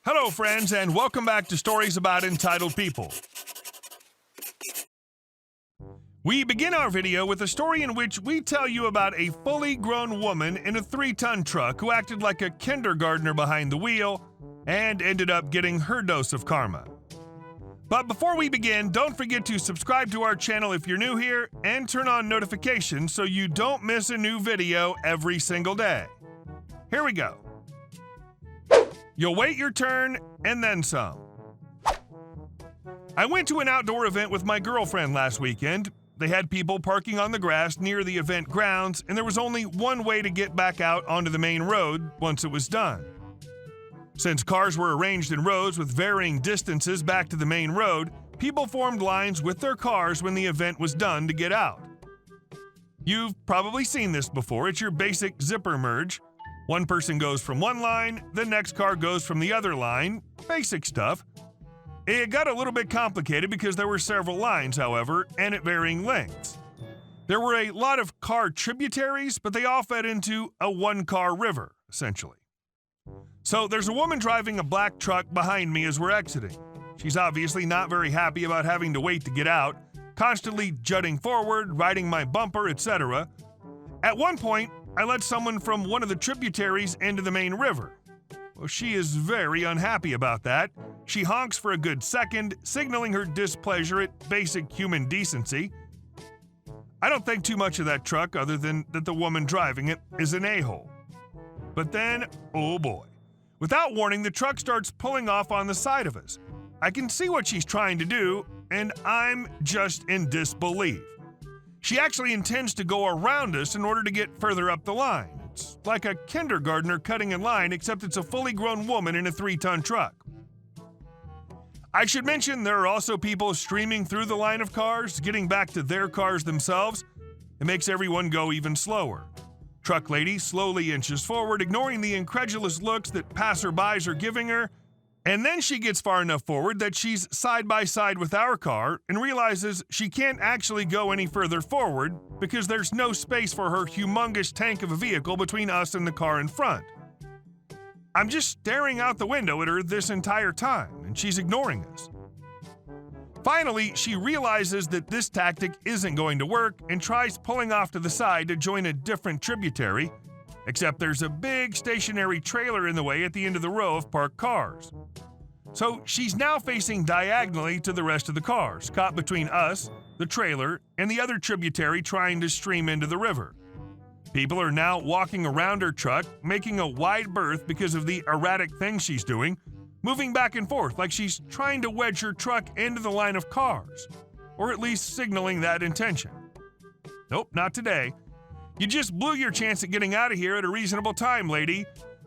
Hello, friends, and welcome back to Stories About Entitled People. We begin our video with a story in which we tell you about a fully grown woman in a 3-ton truck who acted like a kindergartner behind the wheel and ended up getting her dose of karma. But before we begin, don't forget to subscribe to our channel if you're new here and turn on notifications so you don't miss a new video every single day. Here we go. You'll wait your turn and then some. I went to an outdoor event with my girlfriend last weekend. They had people parking on the grass near the event grounds, and there was only one way to get back out onto the main road once it was done. Since cars were arranged in rows with varying distances back to the main road, people formed lines with their cars when the event was done to get out. You've probably seen this before. It's your basic zipper merge. One person goes from one line, the next car goes from the other line. Basic stuff. It got a little bit complicated because there were several lines, however, and at varying lengths. There were a lot of car tributaries, but they all fed into a one-car river, essentially. So there's a woman driving a black truck behind me as we're exiting. She's obviously not very happy about having to wait to get out, constantly jutting forward, riding my bumper, etc. At one point, I let someone from one of the tributaries into the main river. Well, she is very unhappy about that. She honks for a good second, signaling her displeasure at basic human decency. I don't think too much of that truck other than that the woman driving it is an a-hole. But then, oh boy. Without warning, the truck starts pulling off on the side of us. I can see what she's trying to do, and I'm just in disbelief. She actually intends to go around us in order to get further up the line. It's like a kindergartner cutting in line, except it's a fully grown woman in a 3-ton truck. I should mention there are also people streaming through the line of cars, getting back to their cars themselves. It makes everyone go even slower. Truck lady slowly inches forward, ignoring the incredulous looks that passerbys are giving her, and then she gets far enough forward that she's side by side with our car and realizes she can't actually go any further forward because there's no space for her humongous tank of a vehicle between us and the car in front. I'm just staring out the window at her this entire time, and she's ignoring us. Finally, she realizes that this tactic isn't going to work and tries pulling off to the side to join a different tributary, except there's a big stationary trailer in the way at the end of the row of parked cars. So she's now facing diagonally to the rest of the cars, caught between us, the trailer, and the other tributary trying to stream into the river. People are now walking around her truck, making a wide berth because of the erratic things she's doing, moving back and forth like she's trying to wedge her truck into the line of cars, or at least signaling that intention. Nope, not today. You just blew your chance at getting out of here at a reasonable time, lady.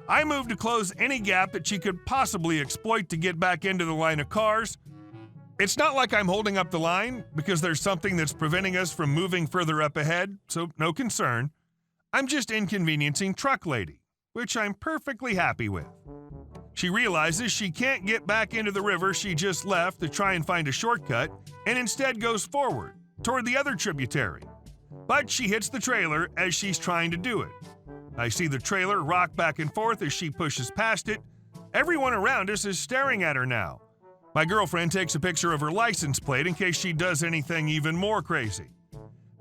I moved to close any gap that she could possibly exploit to get back into the line of cars. It's not like I'm holding up the line, because there's something that's preventing us from moving further up ahead, so no concern. I'm just inconveniencing truck lady, which I'm perfectly happy with. She realizes she can't get back into the river she just left to try and find a shortcut, and instead goes forward, toward the other tributary. But she hits the trailer as she's trying to do it. I see the trailer rock back and forth as she pushes past it. Everyone around us is staring at her now. My girlfriend takes a picture of her license plate in case she does anything even more crazy.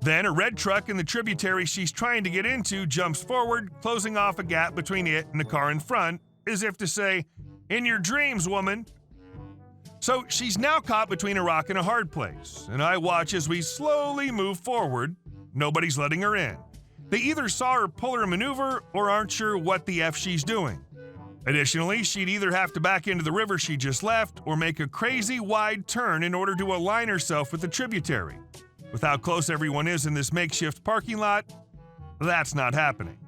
Then a red truck in the tributary she's trying to get into jumps forward, closing off a gap between it and the car in front, as if to say, "In your dreams, woman." So she's now caught between a rock and a hard place, and I watch as we slowly move forward. Nobody's letting her in. They either saw her pull her maneuver or aren't sure what the F she's doing. Additionally, she'd either have to back into the river she just left or make a crazy wide turn in order to align herself with the tributary. With how close everyone is in this makeshift parking lot, that's not happening.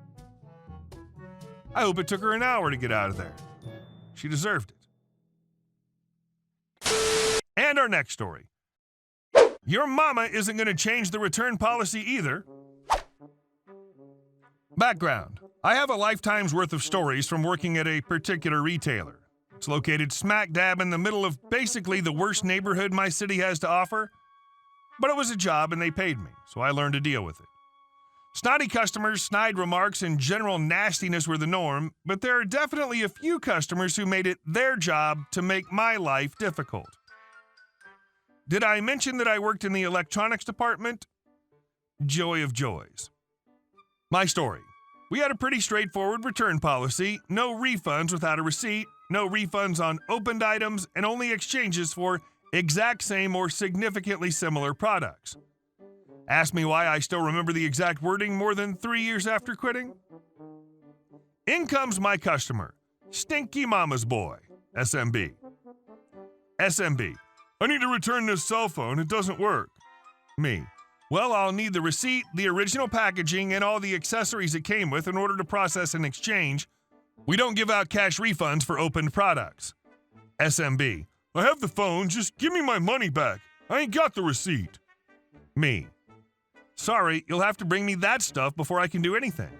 I hope it took her an hour to get out of there. She deserved it. And our next story. Your mama isn't going to change the return policy either. Background. I have a lifetime's worth of stories from working at a particular retailer. It's located smack dab in the middle of basically the worst neighborhood my city has to offer. But it was a job and they paid me, so I learned to deal with it. Snotty customers, snide remarks, and general nastiness were the norm, but there are definitely a few customers who made it their job to make my life difficult. Did I mention that I worked in the electronics department? Joy of joys. My story. We had a pretty straightforward return policy, no refunds without a receipt, no refunds on opened items, and only exchanges for exact same or significantly similar products. Ask me why I still remember the exact wording more than 3 years after quitting? In comes my customer, Stinky Mama's Boy, SMB. SMB, I need to return this cell phone, it doesn't work. Me, well, I'll need the receipt, the original packaging, and all the accessories it came with in order to process an exchange. We don't give out cash refunds for opened products. SMB, I have the phone, just give me my money back. I ain't got the receipt. Me, sorry, you'll have to bring me that stuff before I can do anything.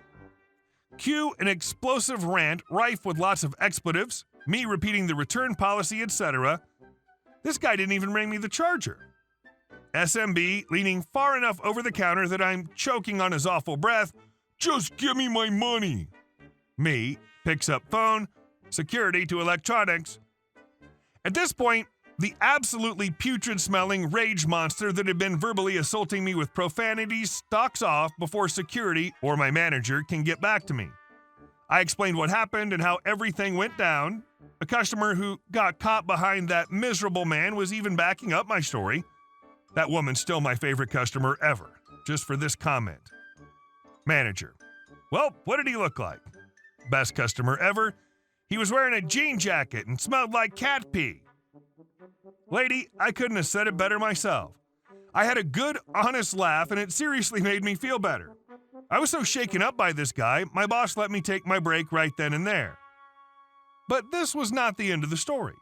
Cue an explosive rant rife with lots of expletives, me repeating the return policy, etc. This guy didn't even bring me the charger. SMB leaning far enough over the counter that I'm choking on his awful breath. Just give me my money. Me picks up phone, security to electronics. At this point, the absolutely putrid-smelling rage monster that had been verbally assaulting me with profanities stalks off before security or my manager can get back to me. I explained what happened and how everything went down. A customer who got caught behind that miserable man was even backing up my story. That woman's still my favorite customer ever, just for this comment. Manager, well, what did he look like? Best customer ever. He was wearing a jean jacket and smelled like cat pee. Lady, I couldn't have said it better myself. I had a good, honest laugh, and it seriously made me feel better. I was so shaken up by this guy, my boss let me take my break right then and there. But this was not the end of the story.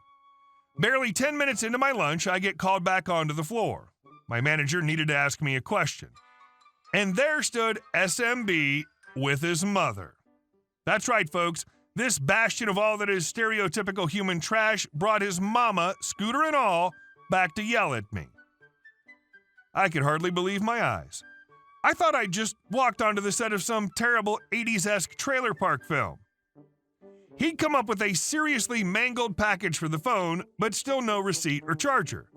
Barely 10 minutes into my lunch, I get called back onto the floor. My manager needed to ask me a question. And there stood SMB with his mother. That's right, folks. This bastion of all that is stereotypical human trash brought his mama, scooter and all, back to yell at me. I could hardly believe my eyes. I thought I'd just walked onto the set of some terrible 80s-esque trailer park film. He'd come up with a seriously mangled package for the phone, but still no receipt or charger.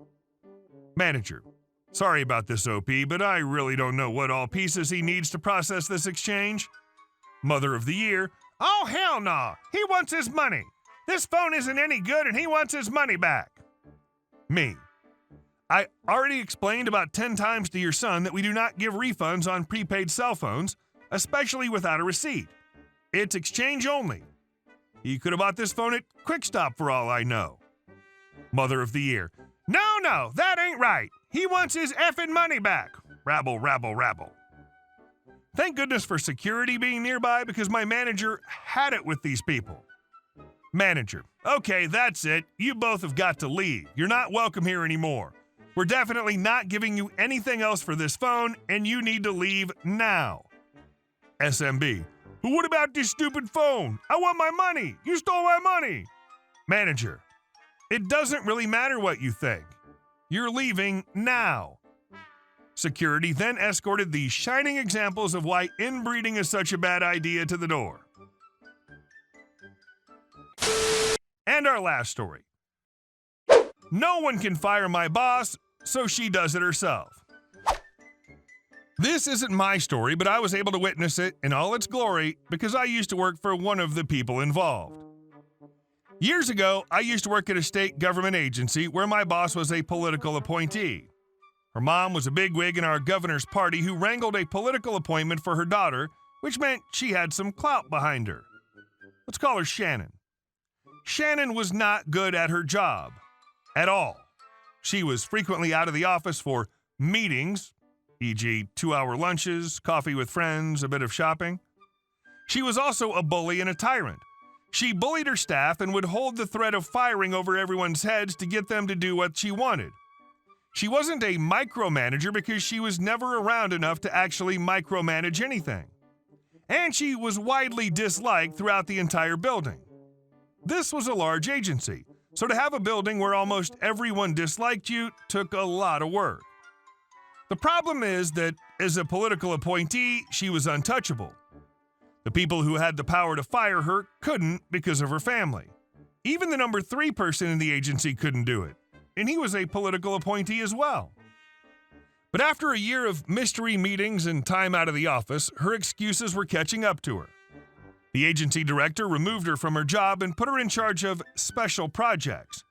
Manager, sorry about this, OP, but I really don't know what all pieces he needs to process this exchange. Mother of the Year, oh hell no, he wants his money. This phone isn't any good and he wants his money back. Me, I already explained about 10 times to your son that we do not give refunds on prepaid cell phones, especially without a receipt. It's exchange only. He could have bought this phone at Quick Stop for all I know. Mother of the Year, no, that ain't right. He wants his effing money back. Rabble, rabble, rabble. Thank goodness for security being nearby because my manager had it with these people. Manager, okay, that's it. You both have got to leave. You're not welcome here anymore. We're definitely not giving you anything else for this phone, and you need to leave now. SMB, but what about this stupid phone? I want my money. You stole my money. Manager, it doesn't really matter what you think. You're leaving now. Security then escorted the shining examples of why inbreeding is such a bad idea to the door. And our last story. No one can fire my boss, so she does it herself. This isn't my story, but I was able to witness it in all its glory because I used to work for one of the people involved. Years ago, I used to work at a state government agency where my boss was a political appointee. Her mom was a bigwig in our governor's party who wrangled a political appointment for her daughter, which meant she had some clout behind her. Let's call her Shannon. Shannon was not good at her job. At all. She was frequently out of the office for meetings, e.g. 2-hour lunches, coffee with friends, a bit of shopping. She was also a bully and a tyrant. She bullied her staff and would hold the threat of firing over everyone's heads to get them to do what she wanted. She wasn't a micromanager because she was never around enough to actually micromanage anything. And she was widely disliked throughout the entire building. This was a large agency, so to have a building where almost everyone disliked you took a lot of work. The problem is that as a political appointee, she was untouchable. The people who had the power to fire her couldn't because of her family. Even the number 3 person in the agency couldn't do it, and he was a political appointee as well. But after a year of mystery meetings and time out of the office, her excuses were catching up to her. The agency director removed her from her job and put her in charge of special projects.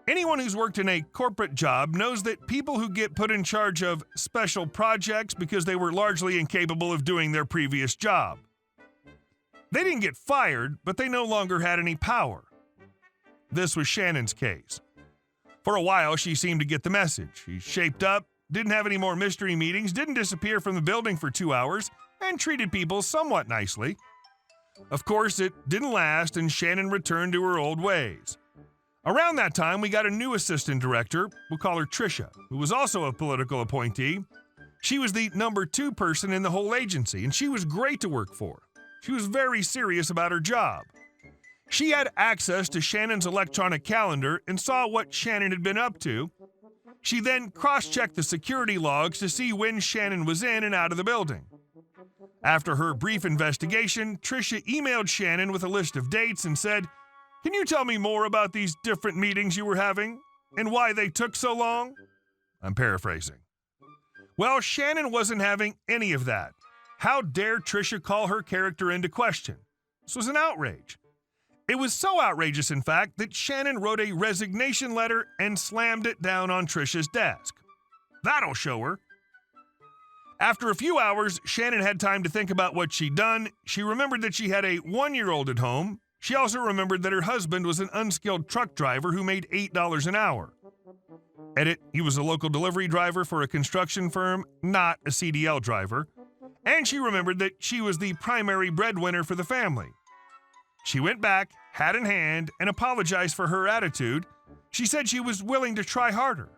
Anyone who's worked in a corporate job knows that people who get put in charge of special projects because they were largely incapable of doing their previous job. They didn't get fired, but they no longer had any power. This was Shannon's case. For a while, she seemed to get the message. She shaped up, didn't have any more mystery meetings, didn't disappear from the building for 2 hours, and treated people somewhat nicely. Of course, it didn't last, and Shannon returned to her old ways. Around that time, we got a new assistant director, we'll call her Trisha, who was also a political appointee. She was the number 2 person in the whole agency, and she was great to work for. She was very serious about her job. She had access to Shannon's electronic calendar and saw what Shannon had been up to. She then cross-checked the security logs to see when Shannon was in and out of the building. After her brief investigation, Trisha emailed Shannon with a list of dates and said, "Can you tell me more about these different meetings you were having and why they took so long?" I'm paraphrasing. Well, Shannon wasn't having any of that. How dare Trisha call her character into question? This was an outrage. It was so outrageous, in fact, that Shannon wrote a resignation letter and slammed it down on Trisha's desk. That'll show her. After a few hours, Shannon had time to think about what she'd done. She remembered that she had a 1-year-old at home. She also remembered that her husband was an unskilled truck driver who made $8 an hour. Edit, he was a local delivery driver for a construction firm, not a CDL driver. And she remembered that she was the primary breadwinner for the family. She went back, hat in hand, and apologized for her attitude. She said she was willing to try harder.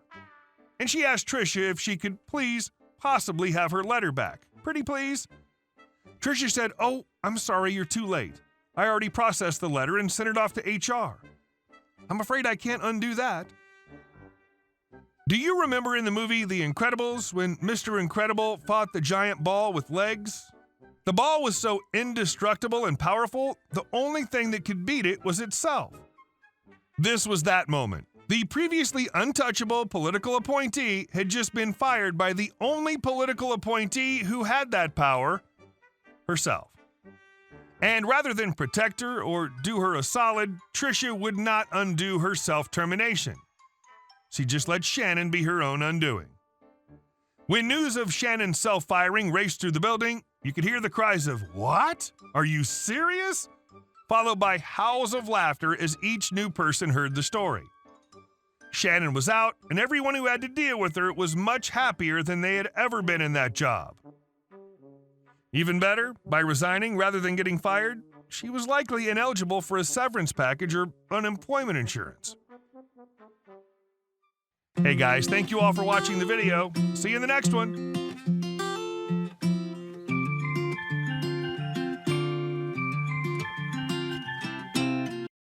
And she asked Trisha if she could please possibly have her letter back. Pretty please? Trisha said, "Oh, I'm sorry, you're too late. I already processed the letter and sent it off to HR. I'm afraid I can't undo that." Do you remember in the movie The Incredibles when Mr. Incredible fought the giant ball with legs? The ball was so indestructible and powerful, the only thing that could beat it was itself. This was that moment. The previously untouchable political appointee had just been fired by the only political appointee who had that power, herself. And rather than protect her or do her a solid, Trisha would not undo her self-termination. She just let Shannon be her own undoing. When news of Shannon's self-firing raced through the building, you could hear the cries of, "What? Are you serious?" followed by howls of laughter as each new person heard the story. Shannon was out, and everyone who had to deal with her was much happier than they had ever been in that job. Even better, by resigning rather than getting fired, she was likely ineligible for a severance package or unemployment insurance. Hey guys, thank you all for watching the video. See you in the next one.